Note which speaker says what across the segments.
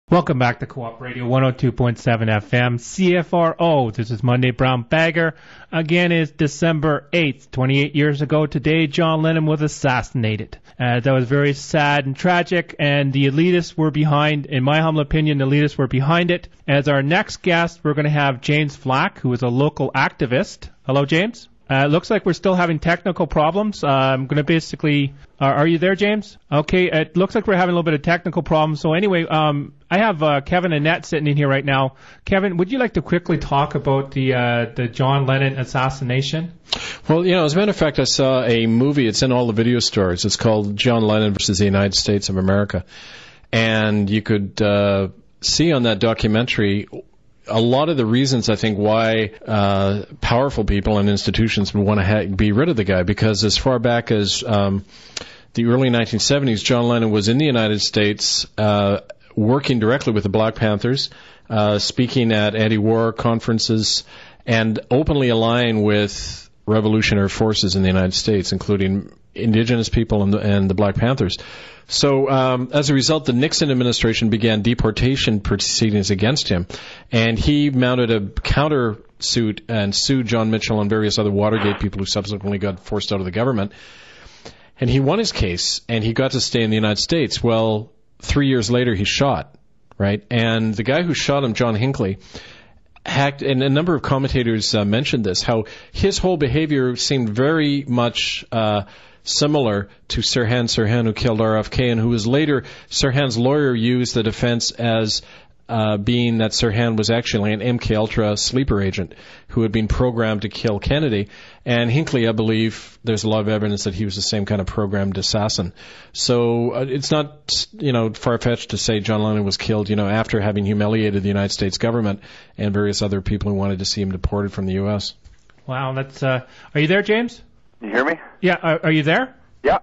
Speaker 1: Welcome back to Co-op Radio 102.7 FM, CFRO. This is Monday Brown Bagger. Again, it's December 8th, 28 years ago today, John Lennon was assassinated. That was very sad and tragic, and the elitists were behind, in my humble opinion, the elitists were behind it. As our next guest, we're going to have James Flack, who is a local activist. Hello, James. It looks like we're still having technical problems. I'm going to basically... are you there, James? Okay, it looks like we're having a little bit of technical problems. So anyway, I have Kevin Annett sitting in here right now. Kevin, would you like to quickly talk about the John Lennon assassination?
Speaker 2: Well, as a matter of fact, I saw a movie. It's in all the video stores. It's called John Lennon versus the United States of America. And you could see on that documentary a lot of the reasons, I think, why powerful people and institutions would want to be rid of the guy, because as far back as the early 1970s, John Lennon was in the United States working directly with the Black Panthers, speaking at anti-war conferences, and openly aligning with revolutionary forces in the United States, including indigenous people and the Black Panthers. So as a result, the Nixon administration began deportation proceedings against him, and he mounted a counter-suit and sued John Mitchell and various other Watergate people who subsequently got forced out of the government. And he won his case, and he got to stay in the United States. Well, 3 years later, he's shot, right? And the guy who shot him, John Hinckley, hacked, and a number of commentators mentioned this, how his whole behavior seemed very much similar to Sirhan Sirhan, who killed RFK, and who was later, Sirhan's lawyer used the defense as being that Sirhan was actually an MKUltra sleeper agent who had been programmed to kill Kennedy. And Hinckley, I believe, there's a lot of evidence that he was the same kind of programmed assassin. So it's not, far-fetched to say John Lennon was killed, after having humiliated the United States government and various other people who wanted to see him deported from the U.S.
Speaker 1: Wow, that's... are you there, James?
Speaker 3: You hear me?
Speaker 1: Yeah, are you there?
Speaker 3: Yeah.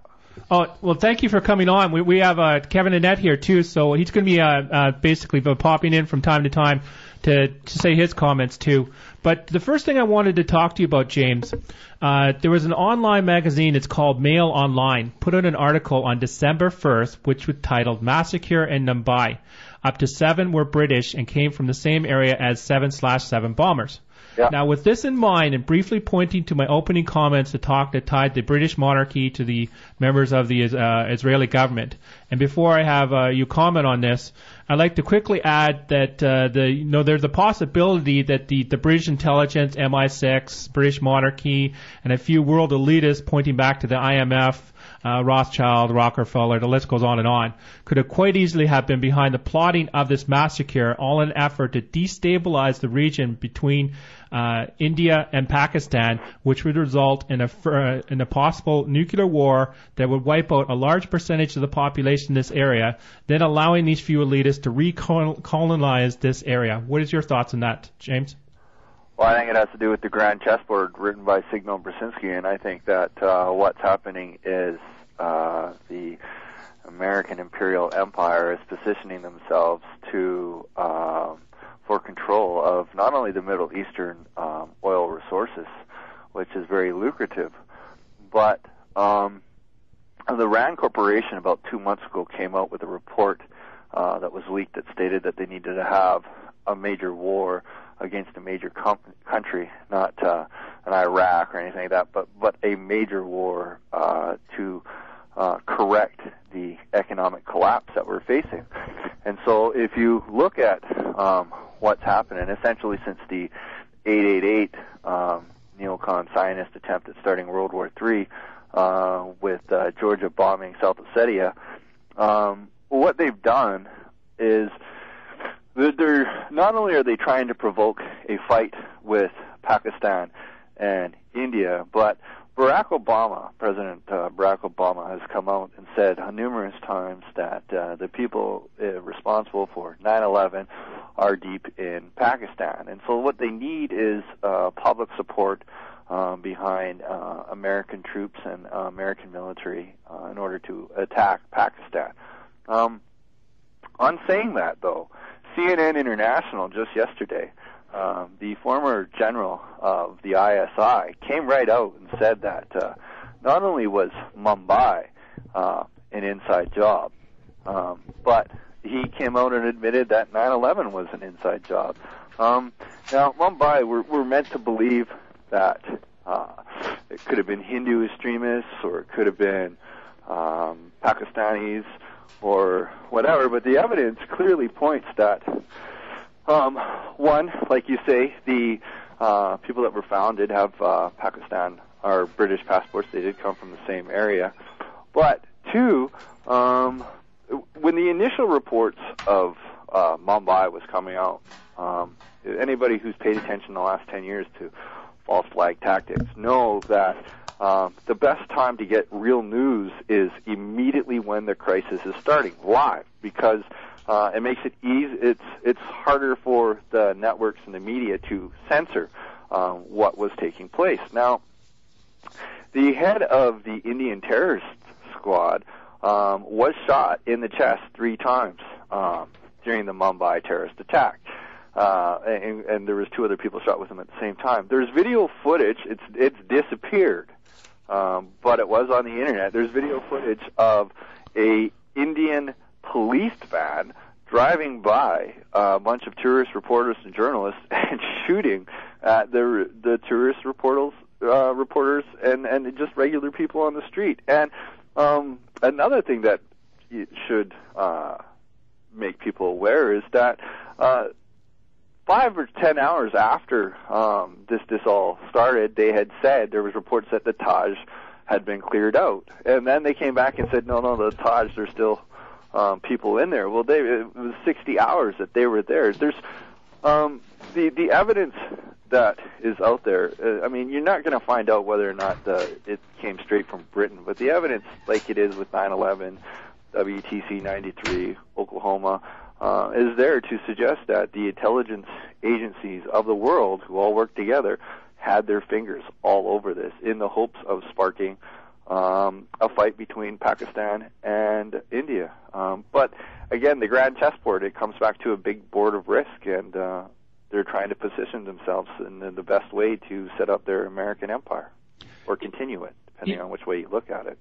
Speaker 1: Oh, well, thank you for coming on. We have Kevin Annett here, too, so he's going to be basically popping in from time to time to say his comments, too. But the first thing I wanted to talk to you about, James, there was an online magazine, it's called Mail Online, put out an article on December 1st, which was titled Massacre in Mumbai. Up to 7 were British and came from the same area as 7/7 bombers.
Speaker 3: Yeah.
Speaker 1: Now, with this in mind, and briefly pointing to my opening comments that tied the British Monarchy to the members of the Israeli government, and before I have you comment on this, I'd like to quickly add that there's a possibility that the British intelligence, MI6, British Monarchy, and a few world elitists pointing back to the IMF, Rothschild, Rockefeller, the list goes on, could have quite easily have been behind the plotting of this massacre, all in an effort to destabilize the region between India and Pakistan, which would result in a possible nuclear war that would wipe out a large percentage of the population in this area, then allowing these few elitists to re-colonize this area. What is your thoughts on that, James?
Speaker 3: Well, I think it has to do with the Grand Chessboard written by Zygmunt Brzezinski, and I think that what's happening is the American imperial empire is positioning themselves for control of not only the Middle Eastern oil resources, which is very lucrative, but the RAND Corporation about 2 months ago came out with a report that was leaked that stated that they needed to have a major war against a major country, not an Iraq or anything like that, but a major war to correct the economic collapse that we're facing. And so if you look at what's happening, essentially since the 888 neocon Zionist attempt at starting World War III with Georgia bombing South Ossetia, what they've done is they're not only are they trying to provoke a fight with Pakistan and India, but President Barack Obama has come out and said numerous times that the people responsible for 9/11 are deep in Pakistan. And so what they need is public support behind American troops and American military in order to attack Pakistan. On saying that, though, CNN International just yesterday, the former general of the ISI came right out and said that not only was Mumbai an inside job, but he came out and admitted that 9/11 was an inside job. Now, Mumbai, we're meant to believe that it could have been Hindu extremists, or it could have been Pakistanis, or whatever, but the evidence clearly points that, one, like you say, the people that were found did have Pakistan or British passports. They did come from the same area. But two, when the initial reports of Mumbai was coming out, anybody who's paid attention in the last 10 years to false flag tactics know that the best time to get real news is immediately when the crisis is starting, live, because it makes it easy. It's harder for the networks and the media to censor what was taking place. Now, the head of the Indian terrorist squad was shot in the chest 3 times during the Mumbai terrorist attack. And there was 2 other people shot with him at the same time. There's video footage. It's disappeared, but it was on the internet. There's video footage of a Indian police van driving by a bunch of tourist reporters and journalists and shooting at the tourist reporters and just regular people on the street. And another thing that should make people aware is that 5 or 10 hours after this all started, they had said there was reports that the Taj had been cleared out, and then they came back and said, no, the Taj, there's still people in there. Well, it was 60 hours that they were there. There's the evidence that is out there. I mean, you're not going to find out whether or not it came straight from Britain, but the evidence, like it is with 9/11, WTC 93, Oklahoma, is there to suggest that the intelligence agencies of the world, who all work together, had their fingers all over this in the hopes of sparking a fight between Pakistan and India. But again, the grand chessboard, it comes back to a big board of risk, and they're trying to position themselves in the best way to set up their American empire, or continue it, depending on which way you look at it.